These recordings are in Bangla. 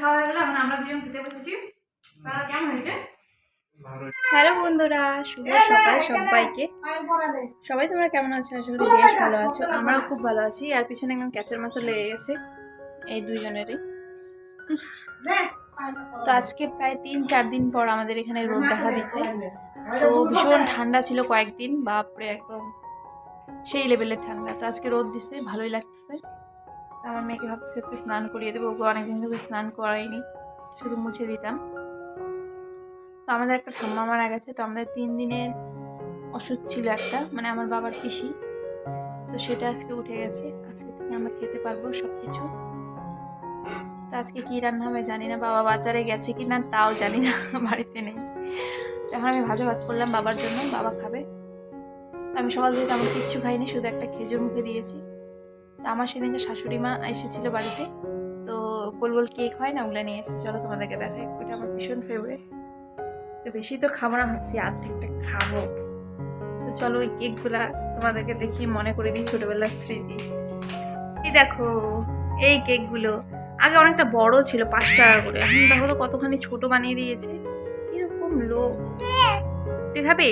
খাওয়া হয়ে গেল, এখন আমরা দুজন খেতে বসেছি। কেমন হয়েছে? হ্যালো বন্ধুরা, শুভ সকাল সবাইকে। সবাই তোমরা কেমন আছো? আশা করি বেশ ভালো আছো। আমরাও খুব ভালো আছি। আর পিছনে একদম ক্যাচের মাচর লেগে গেছে এই দুজনেরই। তো আজকে প্রায় 3-4 দিন পর আমাদের এখানে রোদ দেখা দিচ্ছে। তো ভীষণ ঠান্ডা ছিল কয়েকদিন, বাপরে একদম সেই লেভেলের ঠান্ডা। তো আজকে রোদ দিছে, ভালোই লাগতেছে। আমার মেয়েকে ভাবতেছে একটু স্নান করিয়ে দেবো, ওকে অনেকদিন ধরে স্নান করাইনি, শুধু মুছে দিতাম। তো আমাদের একটা ঠাম্মা মারা গেছে, তো আমাদের 3 দিনের ওষুধ ছিল একটা, মানে আমার বাবার পিসি। তো সেটা আজকে উঠে গেছে, আজকে থেকে আমরা খেতে পারবো সব কিছু। তো আজকে কী রান্না হবে জানি না, বাবা বাজারে গেছে কি না তাও জানি না, বাড়িতে নেই। এখন আমি ভাজা ভাত করলাম বাবার জন্য, বাবা খাবে। তো আমি সকাল থেকে তেমন কিচ্ছু খাইনি, শুধু একটা খেজুর মুখে দিয়েছি। তো আমার সেদিনকে শাশুড়ি মা এসেছিলো বাড়িতে, তো গোল গোল কেক হয় না, ওগুলো নিয়ে এসেছে। চলো তোমাদেরকে দেখাই, ওইটা আমার ভীষণ ফেভারিট। তো বেশি তো খাবো না, ভাবছি অর্ধেকটা খাবো। তো চলো ওই কেকগুলা তোমাদেরকে দেখি, মনে করে দিই ছোটবেলার স্মৃতি। এই দেখো এই কেকগুলো আগে অনেকটা বড় ছিল, 5 টাকা করে, এখন দেখো তো কতখানি ছোট বানিয়ে দিয়েছে। কিরকম লোক, তুই খাবি?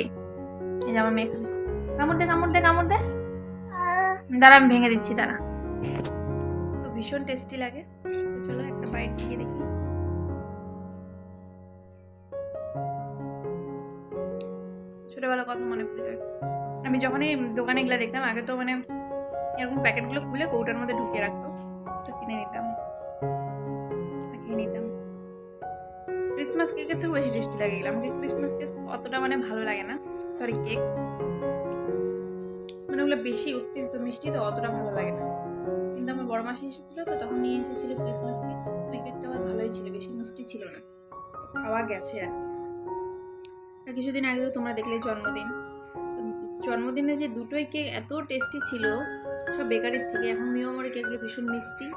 এই যে আমার মেয়ে খাবে। কামড় দে কামড় দে কামড় দে, দাঁড়া আমি ভেঙে দিচ্ছি, দাঁড়া। তো ভীষণ টেস্টি লাগে। তো চলো একটা বাইট দিয়ে দেখি। ছোটবেলার কথা মনে পড়ে যায়। আমি যখনই দোকানে এগুলো দেখতাম আগে, তো মানে এরকম প্যাকেটগুলো খুলে কৌটার মধ্যে ঢুকিয়ে রাখতো, তো কিনে নিতাম, খেয়ে নিতাম। ক্রিসমাস কেকের থেকেও বেশি টেস্টি লাগে এগুলো। আমাকে ক্রিসমাস কেক অতটা মানে ভালো লাগে না, সরি কেক, মানে ওগুলো বেশি অতিরিক্ত মিষ্টি, তো অতটা ভালো লাগে না। কিন্তু আমার বড় মাসি এসেছিলো, তো তখন নিয়ে এসেছিল ক্রিসমাস কেক। ওই কেকটা আমার ভালোই ছিল, বেশি মিষ্টি ছিল না, তো খাওয়া গেছে আর কি। আর কিছুদিন আগে তো তোমরা দেখলে জন্মদিনে যে দুটোই কেক এত টেস্টি ছিল, সব বেকারির থেকে। এখন মিওমরি কেকগুলো ভীষণ মিষ্টি,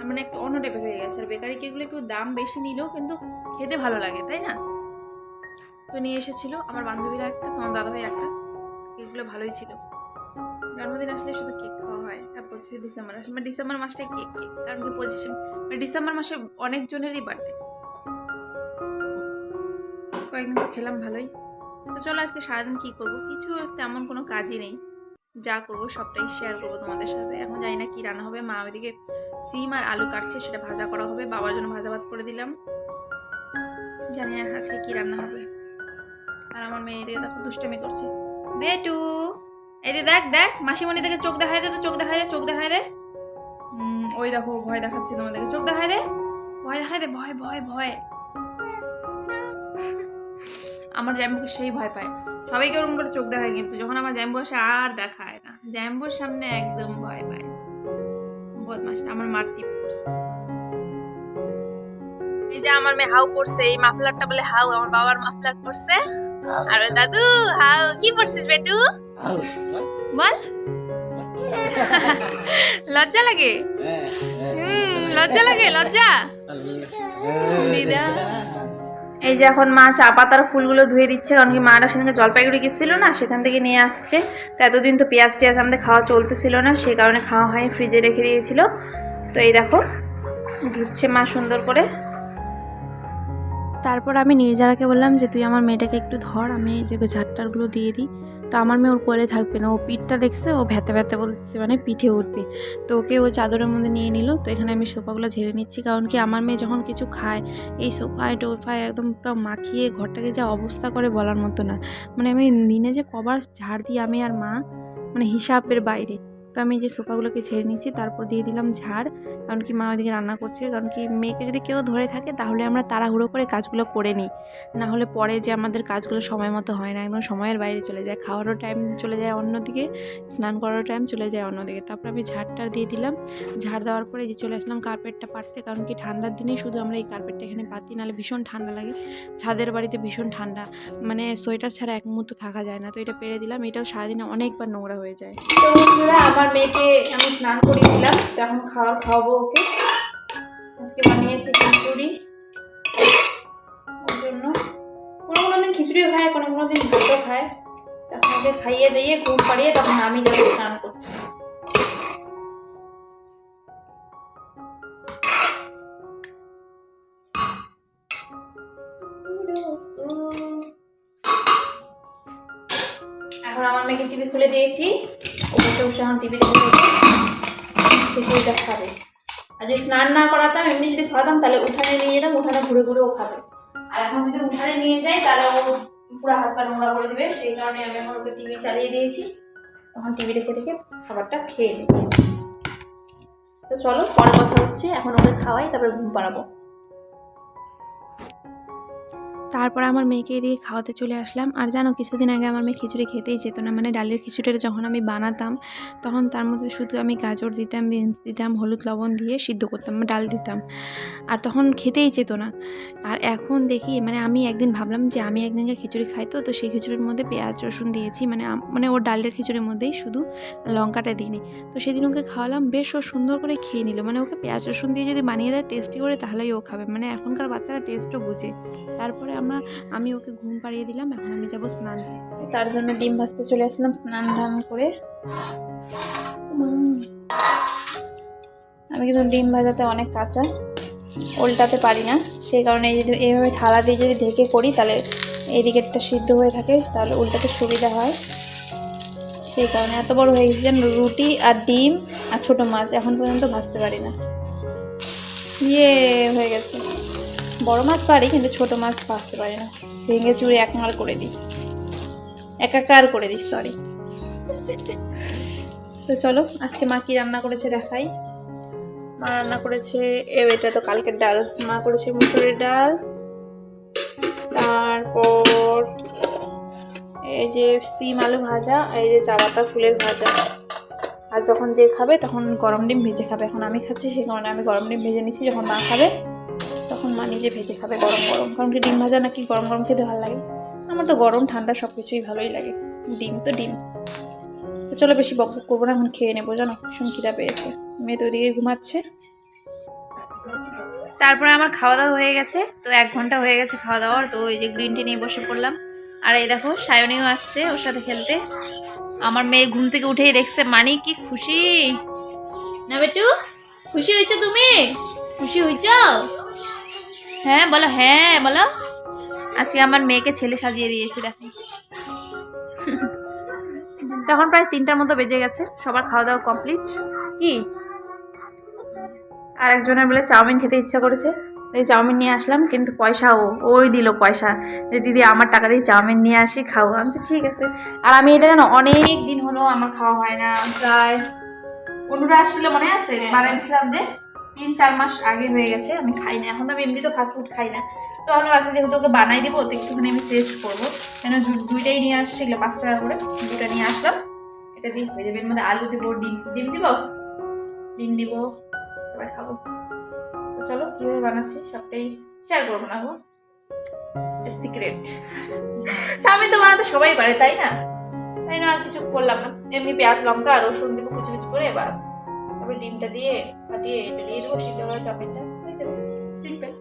মানে একটু অন্য টাইপের হয়ে গেছে। আর বেকারি কেকগুলো একটু দাম বেশি নিলেও কিন্তু খেতে ভালো লাগে, তাই না? তো নিয়ে এসেছিলো আমার বান্ধবীরা একটা, তোমার দাদাভাই একটা। কেকগুলো ভালোই ছিল। জন্মদিন আসলে শুধু কেক খাওয়া হয়। আর 25 ডিসেম্বর আসলে, মানে ডিসেম্বর মাসটাই কেক কেক, কারণ কি ডিসেম্বর মাসে অনেকজনেরই বার্থডে। কয়েকদিন তো খেলাম ভালোই। তো চলো আজকে সারাদিন কী করবো, কিছু তেমন কোনো কাজই নেই, যা করবো সবটাই শেয়ার করবো তোমাদের সাথে। এখন জানি না কী রান্না হবে, মা ওইদিকে সিম আর আলু কাটছে, সেটা ভাজা করা হবে। বাবার জন্য ভাজা ভাত করে দিলাম, জানি না আজকে কী রান্না হবে। আর আমার মেয়ে এদিকে দেখো দুষ্টামি করছে। বেটু এদিকে দেখ দেখ, মাসিমণি দেখে চোখ দেখায় দে, তো চোখ দেখায় দে, চোখ দেখায় দে। ওই দেখো ভয় দেখাচ্ছে তোমাদেরকে, চোখ দেখায় দে, ভয় দেখায় দে, ভয় ভয় ভয়। আমার জ্যাম্বুকে সেই ভয় পায়, সবাইকে ওরকম করে চোখ দেখায়, কিন্তু যখন আমার জ্যাম্বু আসে আর দেখায় না। জ্যাম্বুর সামনে একদম ভয় পায়, বদমাসটা। আমার মার টিপ করছে, এই যে আমার মেয়ে হাউ করছে, এই মাফলারটা বলে হাউ, আমার বাবার মাফলার করছে। আর দাদু হাউ, কি পড়ছিস বেটু বল? লজ্জা লাগে? লজ্জা লাগে, লজ্জা দিদা। এই যে এখন মা চা পাতার ফুলগুলো ধুয়ে দিচ্ছে, কারণ কি মারা সেদিনকে জলপাইগুড়ি গেছিল না, সেখান থেকে নিয়ে আসছে। তো এতদিন তো পেঁয়াজ টিয়াজ আমাদের খাওয়া চলতেছিল না, সেই কারণে খাওয়া হয়নি, ফ্রিজে রেখে দিয়েছিল। তো এই দেখো ধুচ্ছে মা সুন্দর করে। তারপর আমি নির্জারাকে বললাম যে তুই আমার মেয়েটাকে একটু ধর, আমি যে ঝাড়টারগুলো দিয়ে দিই। তো আমার মেয়ে ওর কোলে থাকবে না, ও পিঠটা দেখছে, ও ভ্যাতে ভ্যাতে বলছে, মানে পিঠে উঠবে। তো ওকে ও চাদরের মধ্যে নিয়ে নিল। তো এখানে আমি সোফাগুলো ঝেড়ে নিচ্ছি, কারণ কি আমার মেয়ে যখন কিছু খায়, এই সোফায় টোফায় একদম পুরো মাখিয়ে ঘরটাকে যা অবস্থা করে বলার মতো না। মানে আমি দিনে যে কবার ঝাড় দিই আমি আর মা, মানে হিসাবের বাইরে। তো আমি যে সোফাগুলোকে ঝেড়ে নিচ্ছি, তারপর দিয়ে দিলাম ঝাড়, কারণ কি মা ওইদিকে রান্না করছে। কারণ কি মেয়েকে যদি কেউ ধরে থাকে তাহলে আমরা তাড়াহুড়ো করে কাজগুলো করে নিই, না হলে পরে যে আমাদের কাজগুলো সময় মতো হয় না, একদম সময়ের বাইরে চলে যায়। খাওয়ারও টাইম চলে যায় অন্যদিকে, স্নান করারও টাইম চলে যায় অন্যদিকে। তারপর আমি ঝাড়টা দিয়ে দিলাম, ঝাড় দেওয়ার পরে যে চলে আসলাম কার্পেটটা পাততে, কারণ কি ঠান্ডার দিনেই শুধু আমরা এই কার্পেটটা এখানে পাতি, নাহলে ভীষণ ঠান্ডা লাগে। ছাদের বাড়িতে ভীষণ ঠান্ডা, মানে সোয়েটার ছাড়া এক মুহূর্ত থাকা যায় না। তো এটা পেরে দিলাম, এটাও সারাদিনে অনেকবার নোংরা হয়ে যায়। তো বন্ধুরা আমার মেয়েকে আমি স্নান করিয়ে দিলাম, তো এখন খাওয়াবো ওকে। আজকে বানিয়েছি খিচুড়ি, ওর জন্য। কোনো দিন খিচুড়িও খায়, কোনো দিন ভাতও খায়। তখন ওকে খাইয়ে দিয়ে ঘুম পাড়িয়ে তখন আমি যাবো স্নান করতে। এখন আমার মেয়েকে টিভি খুলে দিয়েছি, ও বসে বসে এখন টিভি দেখে খিচুড়িটা খাবে। আর যদি স্নান না করাতাম, এমনি যদি খাওয়াতাম তাহলে উঠানে নিয়ে যেতাম, উঠানে ঘুরে ঘুরে ও খাবে। আর এখন যদি উঠানে নিয়ে যাই তাহলে ও পুরো হাত পা নোংরা করে দেবে, সেই কারণে আমি এখন ওকে টিভি চালিয়ে দিয়েছি। তখন টিভি দেখে দেখে খাবারটা খেয়ে নিই। তো চলো পরে কথা হচ্ছে, এখন ওকে খাওয়াই, তারপরে ঘুম পাড়াবো। তারপর আমার মেয়েকে এদিকে খাওয়াতে চলে আসলাম। আর জানো, কিছুদিন আগে আমার মেয়ে খিচুড়ি খেতেই যেত না, মানে ডালের খিচুড়িটা যখন আমি বানাতাম তখন তার মধ্যে শুধু আমি গাজর দিতাম, বিনস দিতাম, হলুদ লবণ দিয়ে সিদ্ধ করতাম, ডাল দিতাম, আর তখন খেতেই যেত না। আর এখন দেখি, মানে আমি একদিন ভাবলাম যে আমি একদিনকে খিচুড়ি খাই, তো সেই খিচুড়ির মধ্যে পেঁয়াজ রসুন দিয়েছি, মানে ওর ডালের খিচুড়ির মধ্যেই শুধু লঙ্কাটা দিইনি। তো সেদিন ওকে খাওয়ালাম, বেশ ও সুন্দর করে খেয়ে নিল। মানে ওকে পেঁয়াজ রসুন দিয়ে যদি বানিয়ে দেয় টেস্টি করে, তাহলেই ও খাবে। মানে এখনকার বাচ্চারা টেস্টও বুঝে। তারপরে আমি ওকে ঘুম পাড়িয়ে দিলাম, এখন আমি যাবো স্নান। তার জন্য ডিম ভাজতে চলে আসলাম স্নান টান করে। আমি কিন্তু ডিম ভাজাতে অনেক কাঁচা, উল্টাতে পারি না, সেই কারণে এইভাবে থালা দিয়ে যদি ঢেকে করি তাহলে এই দিকেরটা সিদ্ধ হয়ে থাকে, তাহলে উল্টাতে সুবিধা হয়। সেই কারণে এত বড় হয়ে গেছে যেন রুটি আর ডিম আর ছোটো মাছ এখন পর্যন্ত ভাজতে পারি না। হয়ে গেছে। বড় মাছ পারি কিন্তু ছোটো মাছ ভাজতে পারি না, ভেঙে চুড়ে একমার করে দিই, একাকার করে দিই, সরি। তো চলো আজকে মা কি রান্না করেছে দেখাই। মা রান্না করেছে, এটা তো কালকের ডাল, মা করেছে মুসুরির ডাল, তারপর এই যে সিম আলু ভাজা, এই যে চাপাতা ফুলের ভাজা। আর যখন যে খাবে তখন গরম ডিম ভেজে খাবে। এখন আমি খাচ্ছি, সেই কারণে আমি গরম ডিম ভেজে নিচ্ছি, যখন মা খাবে তখন মা নিজে ভেজে খাবে গরম গরম। কারণ কি ডিম ভাজা নাকি গরম গরম খেতে ভালো লাগে, আমার তো গরম ঠান্ডা সব কিছুই ভালোই লাগে, ডিম তো ডিম। তো চলো বেশি বক বক করবো না, এখন খেয়ে নেবো, জানো ভীষণ খিদা পেয়েছে। মেয়ে তো ওইদিকে ঘুমাচ্ছে। তারপরে আমার খাওয়া দাওয়া হয়ে গেছে, তো 1 ঘন্টা হয়ে গেছে খাওয়া দাওয়ার। তো এই যে গ্রিন টি নিয়ে বসে পড়লাম। আর এই দেখো সায়নীও আসছে ওর সাথে খেলতে। আমার মেয়ে ঘুম থেকে উঠেই দেখছে, মানি কি খুশি না বেটু? খুশি হয়েছো তুমি? খুশি হয়েছ? হ্যাঁ বলো, হ্যাঁ বলো। আজকে আমার মেয়েকে ছেলে সাজিয়ে দিয়েছি দেখো। তখন প্রায় 3টার মতো বেজে গেছে, সবার খাওয়া দাওয়া কমপ্লিট। কি আর একজনের বলে চাউমিন খেতে ইচ্ছা করেছে, এই চাউমিন নিয়ে আসলাম, কিন্তু পয়সা ওই দিল পয়সা, যে দিদি আমার টাকা দিয়ে চাউমিন নিয়ে আসি খাও। আমি ঠিক আছে। আর আমি এটা জানো অনেক দিন হলো আমার খাওয়া হয় না, প্রায় অনুরা আসছিল মনে আছে, বানিয়েছিলাম যে 3-4 মাস আগে হয়ে গেছে আমি খাই না। এখন তো আমি এমনি তো ফাস্টফুড খাই না, তো আমি আজকে যেহেতু ওকে বানাই দেবো তো একটুখানি আমি টেস্ট করবো, কেন দুইটাই নিয়ে আসছে, এগুলো 5 টাকা করে, দুটা নিয়ে আসলাম। এটা দিয়ে হয়ে যাবে, এর মধ্যে আলু দিব, ডিম দিব, তারপরে খাবো। তো চলো কিভাবে বানাচ্ছি সবটাই শেয়ার করবো না গো, সিক্রেট। চাউমিন তো বানাতে সবাই পারে তাই না, আর কিছু করলাম না, এমনি পেঁয়াজ লঙ্কা আর রসুন দিব কুচি কুচি করে, বাস। তারপরে ডিমটা দিয়ে ফাটিয়ে এটা দিয়ে দেবো, সিদ্ধ করা চাউমিনটা হয়ে যাবে, সিম্পল।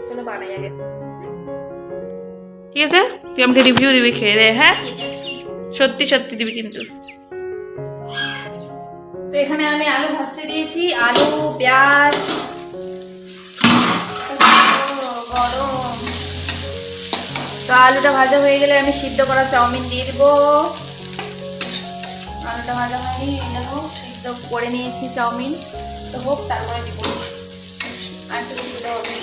চলো বানাই আগে, ঠিক আছে? তুই আমাকে রিভিউ দিবি খেয়ে দে, হ্যাঁ সত্যি সত্যি দিবি কিন্তু। তো এখানে আমি আলু ভাজতে দিয়েছি, আলু পেঁয়াজ গরম। তো আলুটা ভাজা হয়ে গেলে আমি সিদ্ধ করা চাউমিন দিয়ে দিব। আলুটা ভাজা হয়নি, দেখো সিদ্ধ করে নিয়েছি চাউমিন, তো হোক তারপরে দিব। আর একটু দিতে হবে,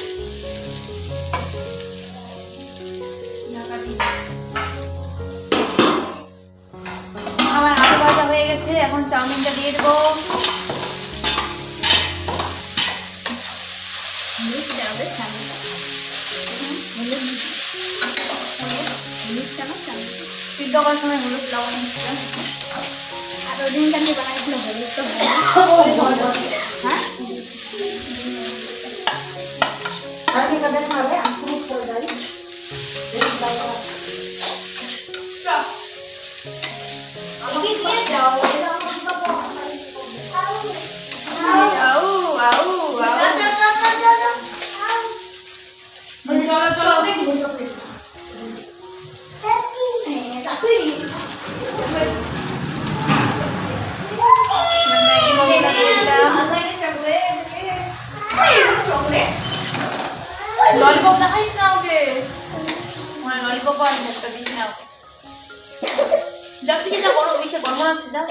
আমার আলু ভাজা হয়ে গেছে, এখন চাউমিনটা দিয়ে দেবো। সিদ্ধ করার সময় হলুদ লবণ দিচ্ছিলাম, আর ওই দিনটা আমি বানাইছিলাম হলুদ তো হ্যাঁ ললিপপ দেখাইস না ওকে, ললিপপ আর একটা দিস না ওকে। যাও থেকে যা গরম বেশি গরম আছে যাও।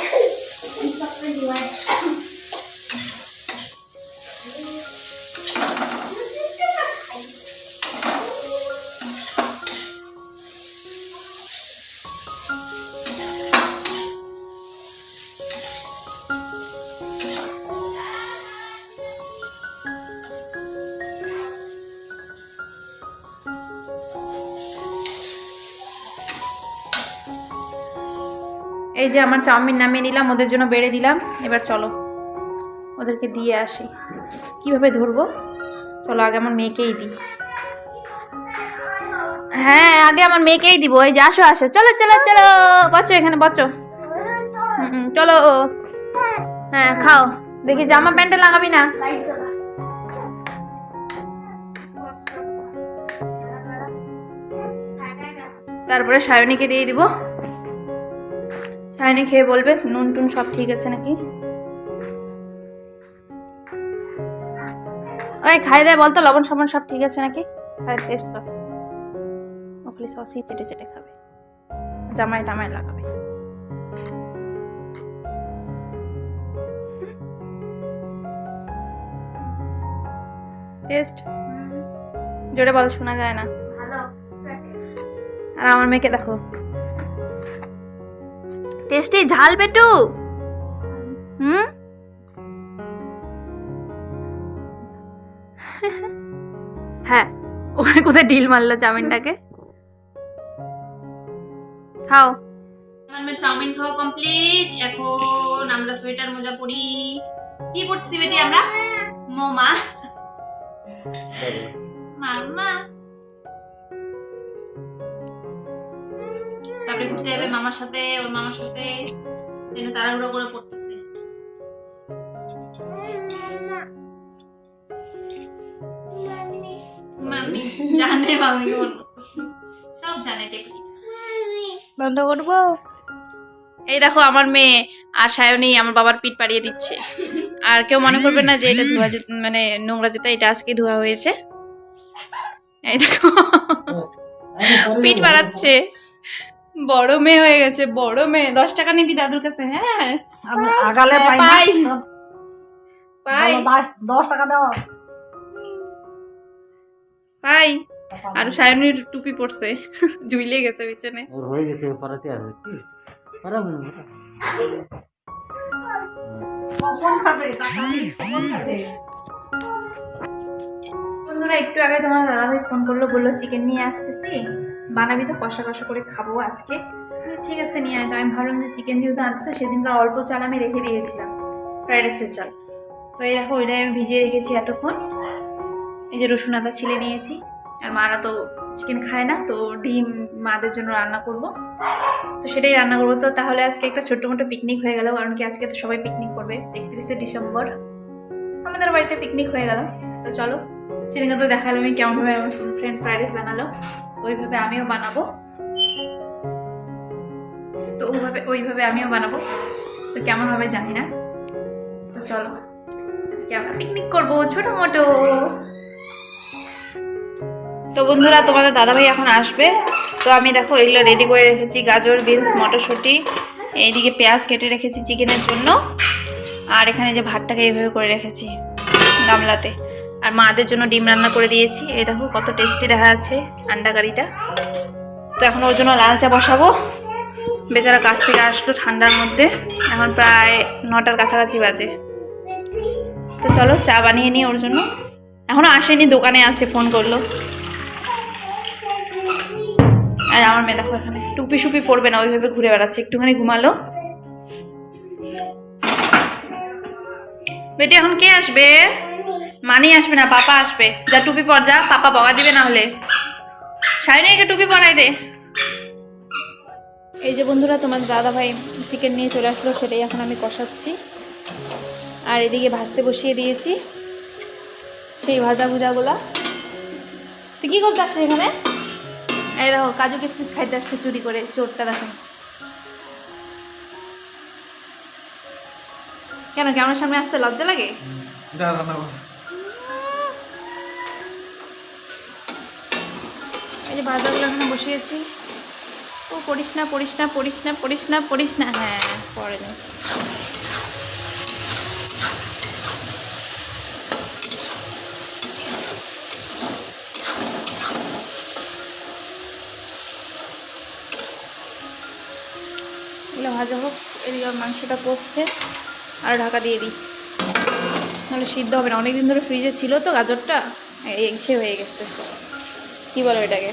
এই যে আমার চাউমিন নামিয়ে নিলাম, ওদের জন্য বেড়ে দিলাম। এবার চলো ওদেরকে দিয়ে আসি। কিভাবে ধরবো? চলো আগে আমার মেয়েকেই দিই। হ্যাঁ আগে আমার মেয়েকেই দিব। এই যে আসো আসো, চলো চলো চলো, বসো এখানে বসো। চলো হ্যাঁ খাও। দেখি জামা প্যান্টে লাগাবি না। তারপরে সায়নীকে দিয়ে দিব। সায়নী খেয়ে বলবে নুন টুন সব ঠিক আছে নাকি। ওই খাই দেয় বলতো লবণ সবন সব ঠিক আছে নাকি, খাই টেস্ট কর। ওখানে সসই চেটে চেটে খাবে, জামাই টামায় লাগাবে। টেস্ট জোরে বল, শোনা যায় না। আর আমার মেয়েকে দেখো, টেস্টি ঝাল বেটু। হ্যাঁ ওখানে কোথায় ঢিল মারলো চাউমিনটাকে। খাও। আমার চাউমিন খাওয়া কমপ্লিট। এখন আমরা সোয়েটার মোজা পরি। কি পড়ছি বেটি আমরা? মোমা মামা। তারপরে ঘুরতে যাবে মামার সাথে, ওর মামার সাথে। তাড়াহুড়ো করে পড়তেছে। মামি জানে, মামি সব জানে। বন্ধ করবো। এই দেখো আমার মেয়ে আর সায়নী আমার বাবার পিঠ পাড়িয়ে দিচ্ছে। আর কেউ মনে করবে না যে এটা ধোয়া মানে নোংরা যেতে, এটা আজকে ধোয়া হয়েছে। এই দেখো পিঠ পাড়াচ্ছে। বড় মেয়ে হয়ে গেছে, বড় মেয়ে। 10 টাকা নিবি দাদুর কাছে? হ্যাঁ পাই পাই 10 টাকা দাও পাই। আর সায়নীর টুপি পড়ছে, ঝুইলে গেছে পিছনে। ওর হয়ে গেছে পরাতে আর কি পারাবো না। কখন খাবে টাকা নেই, কখন খাবে? বন্ধুরা একটু আগে তোমার দাদাভাই ফোন করলো, বললো চিকেন নিয়ে আসতেছি, বানাবি তো কষা কষা করে খাবো আজকে। ঠিক আছে নিয়ে আয়। তো আমি ভাবলাম যে চিকেন যেহেতু আনছে, সেদিনকার অল্প চাল আমি রেখে দিয়েছিলাম, ফ্রাইড রাইসের চাল। তো এই দেখো ওইটাই আমি ভিজিয়ে রেখেছি এতক্ষণ। এই যে রসুন আদা ছিলে নিয়েছি। আর মারা তো চিকেন খায় না, তো ডিম মাদের জন্য রান্না করব। তো সেটাই রান্না করবো। তো তাহলে আজকে একটা ছোট্ট মোটো পিকনিক হয়ে গেল, কারণ কি আজকে তো সবাই পিকনিক করবে। 31শে ডিসেম্বর আমাদের বাড়িতে পিকনিক হয়ে গেল। তো চলো, সেদিনকে তো দেখালাম আমি কেমনভাবে আমার ফ্রেন্ড ফ্রাইড রাইস বানালো, তো ওইভাবে আমিও বানাবো। তো ওইভাবে আমিও বানাবো। তো কেমন হবে জানি না। তো চলো আজকে আমরা পিকনিক করবো ছোট মোটো। তো বন্ধুরা তোমাদের দাদাভাই এখন আসবে। তো আমি দেখো এগুলো রেডি করে রেখেছি, গাজর, বিনস, মটরশুঁটি। এইদিকে পেঁয়াজ কেটে রেখেছি চিকেনের জন্য। আর এখানে যে ভাতটাকে এইভাবে করে রেখেছি গামলাতে। আর মাদের জন্য ডিম রান্না করে দিয়েছি। এই দেখো কত টেস্টি দেখা যাচ্ছে আন্ডা কারিটা। তো এখন ওর জন্য লাল চা বসাবো। বেচারা কাছ থেকে আসলো ঠান্ডার মধ্যে, এখন প্রায় 9টার কাছাকাছি বাজে। তো চলো চা বানিয়ে নিই ওর জন্য। এখনো আসেনি, দোকানে আছে, ফোন করলো। আর আমার মেয়ে দেখো এখানে টুপি সুপি পরবে না, ওইভাবে ঘুরে বেড়াচ্ছে। একটুখানি ঘুমালো। বেটি এখন কে আসবে? মানি আসবে না, পাপা আসবে। যা টুপি পর, যা, পাপা বকা দিবে না হলে। সায়নীকে টুপি পরাই দে। এই যে বন্ধুরা তোমার দাদা ভাই চিকেন নিয়ে চলে আসলো, সেটাই এখন আমি কষাচ্ছি। আর এদিকে ভাজতে বসিয়ে দিয়েছি সেই ভাজা ভুজাগুলা। তুই কি করতে আসছিস এখানে? এই দেখো কাজু কিশমিশ খাইতে আসছে চুরি করে, চোরটা দেখো। কেন ক্যামেরার সামনে আসতে লজ্জা লাগে? এই যে ভাজাগুলো এখানে বসিয়েছি। ও পড়িস না পড়িস না পড়িস না পড়িস না পড়িস না, হ্যাঁ পড়ে না। এগুলো ভাজা হোক, এদিকে মাংসটা কষছে, আর ঢাকা দিয়ে দিই, নাহলে সিদ্ধ হবে না। অনেকদিন ধরে ফ্রিজে ছিল তো গাজরটা, এসে হয়ে গেছে, কী বলো এটাকে,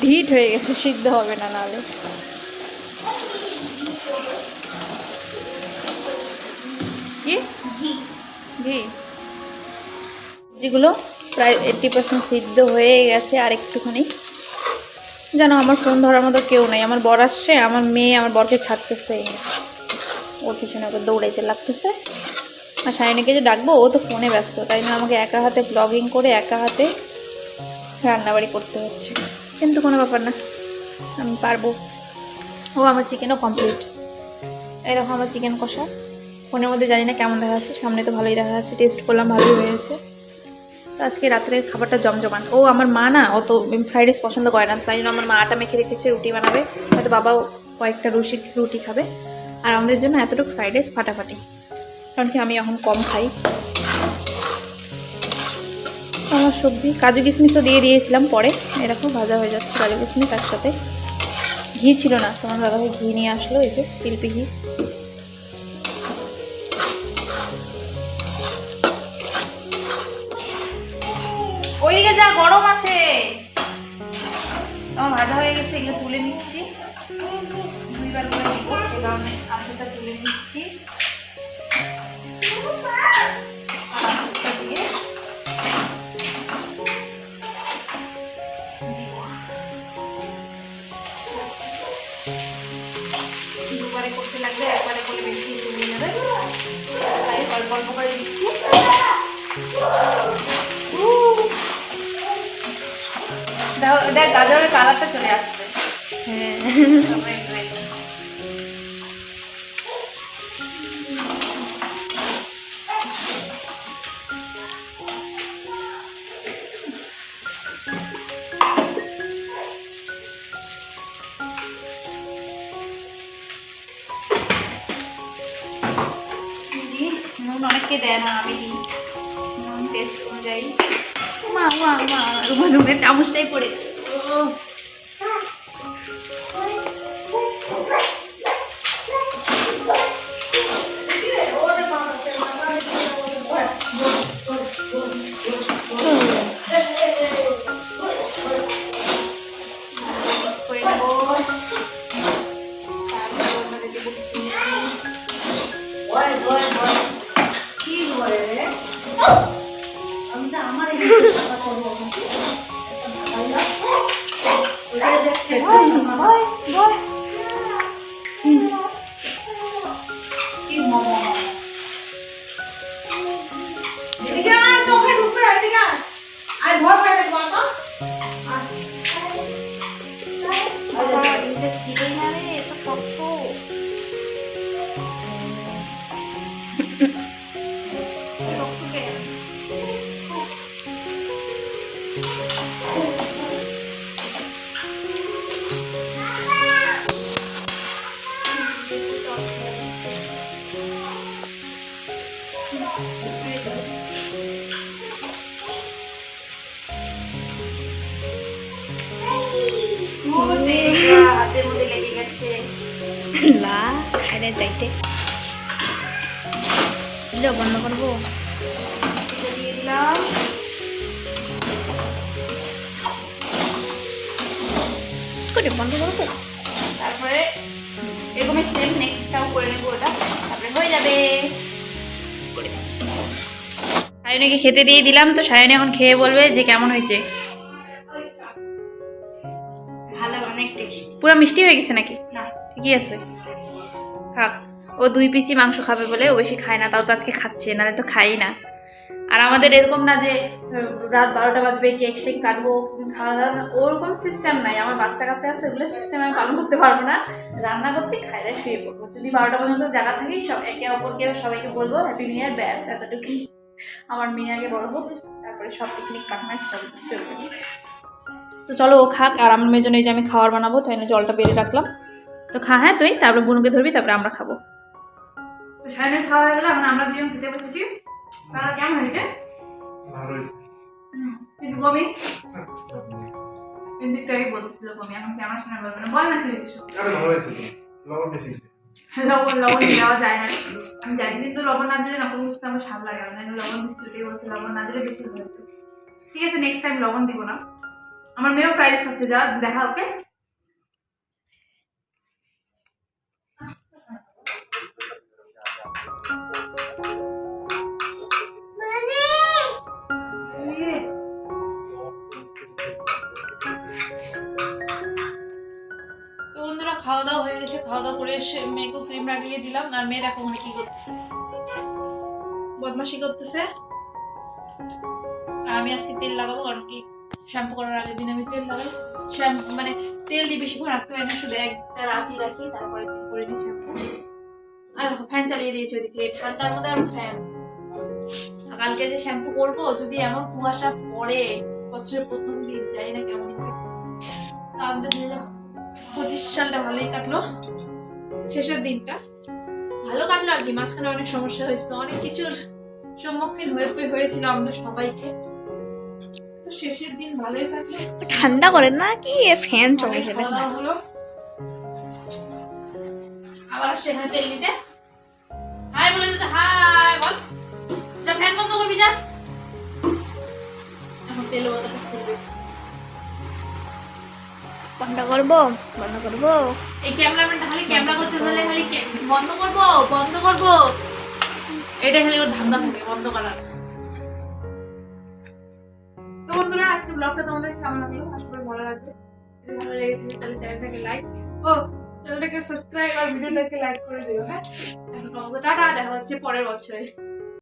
ঢিট হয়ে গেছে, সিদ্ধ হবে না নাহলে। কি ঘি, যেগুলো প্রায় 80% সিদ্ধ হয়ে গেছে, আর একটুখানি। জানো আমার ফোন ধরার মতো কেউ নেই, আমার বর আসছে, আমার মেয়ে আমার বরকে ছাড়তেছে, ওর পিছনে ওকে দৌড়াইতে লাগতেছে। আর সায়নীকে যে ডাকবো, ও তো ফোনে ব্যস্ত, তাই জন্য আমাকে একা হাতে ব্লগিং করে একা হাতে রান্নাবাড়ি করতে হচ্ছে, কিন্তু কোনো ব্যাপার না, আমি পারবো। ও আমার চিকেনও কমপ্লিট, এরকম আমার চিকেন কষা। ফোনের মধ্যে জানি না কেমন দেখা যাচ্ছে, সামনে তো ভালোই দেখা যাচ্ছে, টেস্ট করলাম ভালোই হয়েছে। তো আজকে রাত্রের খাবারটা জমজমান। ও আমার মা না অত ফ্রাইড রাইস পছন্দ করে না, তাই জন্য আমার মা আটা মেখে রেখেছে, রুটি বানাবে, হয়তো বাবাও কয়েকটা রুটি খাবে, আর আমাদের জন্য এতটুকু ফ্রাইড রাইস ফাটাফাটি, কারণ কি আমি এখন কম খাই। আমার সবজি কাজু কিশমিশও দিয়ে দিয়েছিলাম পরে, এরকম ভাজা হয়ে যাচ্ছে কাজু কিশমিশ, তার সাথে ঘি ছিল না, তোমার দাদাভাই ঘি নিয়ে আসলো, এই যে শিল্পী ঘি। ওইদিকে যা গরম আছে, আমার ভাজা হয়ে গেছে, এগুলো তুলে নিচ্ছি, দুইবার করে দিব, সে কারণে আলুটা তুলে নিচ্ছি। দুবারে করতে লাগলে একবারে করে বেশি তুলে যাবে, তাই অল্প অল্প করে দিচ্ছি। দেখ গাজরের কালারটা চলে আসছে, নুন অনেককে দেয় না, আমি দিই নুন টেস্ট অনুযায়ী। মা মা মা নুনের চামচটাই পড়ে গেছে। হাতের মধ্যে লেগে গেছে, লা খাইলে যাইতে বন্ধ করবো, দিয়ে দিলাম। বন্ধ করবো, তারপরে এরকমই সেম নেক্সটটাও করে নেবো, ওটা তারপরে হয়ে যাবে। সায়নীকে খেতে দিয়ে দিলাম, তো সায়নী এখন খেয়ে বলবে যে কেমন হয়েছে। ভালো, অনেক টেস্ট। পুরো মিষ্টি হয়ে গেছে নাকি? না, ঠিকই আছে, খাক। ও 2 পিসি মাংস খাবে বলে, ও বেশি খায় না, তাও তো আজকে খাচ্ছে, নাহলে তো খাই না। আর আমাদের এরকম না যে রাত 12টা বাজবে কেক শেক কাটবো, খাওয়া দাওয়া না, ওরকম সিস্টেম নাই। আমার বাচ্চা কাচ্চা আছে, ওগুলো সিস্টেম আমি পালন করতে পারবো না। রান্না করছি, খাই দায় শুয়ে পড়বো, যদি 12টা পর্যন্ত জায়গা থাকি, সব একে অপরকে সবাইকে বলবো হ্যাপি নিউ ইয়ার, ব্যাস এতটুকুই। আমার মেয়ে আগে বড় হোক, তারপরে সব পিকনিক পার্টনার চলবে। তো চলো ও খাক, আর আমার মেয়ের জন্য এই যে আমি খাবার বানাবো, তাই জন্য জলটা বেড়ে রাখলাম। তো খা হ্যাঁ তুই, তারপরে বুনুকে ধরবি, তারপরে আমরা খাবো। তো সায়নের খাওয়া হয়ে গেল, এখন আমরা দুজন খেতে বসেছি। তাহলে কেমন হয়েছে? ভালো হয়েছে। কিছু বমি এমনিটাই বলতেছিল বমি, এখন কি আমার সামনে বলবে না? বল না কি হয়েছে। আরে ভালো হয়েছে তো, লবণ বেশি দিতে। লবণ দেওয়া যায় না আমি জানি, কিন্তু লবণ না দিলে না কোনো বুঝতে আমার স্বাদ লাগে না। লবণ দিচ্ছি ওটাই বলছে, লবণ না দিলে বেশি ভালো হতো। ঠিক আছে, নেক্সট টাইম লবণ দিব না। আমার মেয়েও ফ্রাইড রাইস খাচ্ছে, যা দেখা ওকে। তো বন্ধুরা খাওয়া দাওয়া হয়ে গেছে, খাওয়া দাওয়া করে এসে মেয়েকেও ক্রিম লাগিয়ে দিলাম। আর মেয়ে দেখো মনে কি করতেছে, বদমাশি করতেছে। আর আমি আজকে তেল লাগাবো, কারণ কি শ্যাম্পু করার আগের দিন আমি তেল লাগাই। শ্যাম্পু মানে তেল দিয়ে বেশিক্ষণ রাখতে হয় না, শুধু একটা রাতই রাখি, তারপরে দিন করে নিই শ্যাম্পু। আর দেখো ফ্যান চালিয়ে দিয়েছি ওদিকে, ঠান্ডার মধ্যে আর ফ্যান। কালকে যে শ্যাম্পু করবো, যদি এমন কুয়াশা পড়ে, বছরের প্রথম দিন, জানি না কেমন হবে। আমাদের 2025 সালটা ভালোই কাটলো, শেষের দিনটা ভালো কাটলো আর কি। মাঝখানে অনেক সমস্যা হয়েছিল, অনেক কিছুর সম্মুখীন হয়েছিল আমাদের সবাইকে। তো শেষের দিন ভালোই কাটলো। ঠান্ডা করে না কি ফ্যান চলেছে খাওয়া দাওয়া হলো, আবার আসছে হ্যাঁ তেল নিতে। হাই বলে দিতে, হাই বল। যা ফ্যান বন্ধ করবি যা। এখন তেল বোতলটা খুলবে। বন্ধ করবো বন্ধ করবো। এই ক্যামেরাম্যানটা খালি ক্যামেরা করতে ধরলে খালি বন্ধ করবো বন্ধ করবো, এটা খালি ওর ধান্দা থাকে বন্ধ করার। তো বন্ধুরা আজকে ব্লগটা তোমাদের কেমন লাগলো আশা করি ভালো লাগবে। যদি ভালো লেগে থাকে তাহলে চ্যানেলটাকে লাইক ও চ্যানেলটাকে সাবস্ক্রাইব আর ভিডিওটাকে লাইক করে দিও। হ্যাঁ, এখন টাটা, দেখা হচ্ছে পরের বছরে।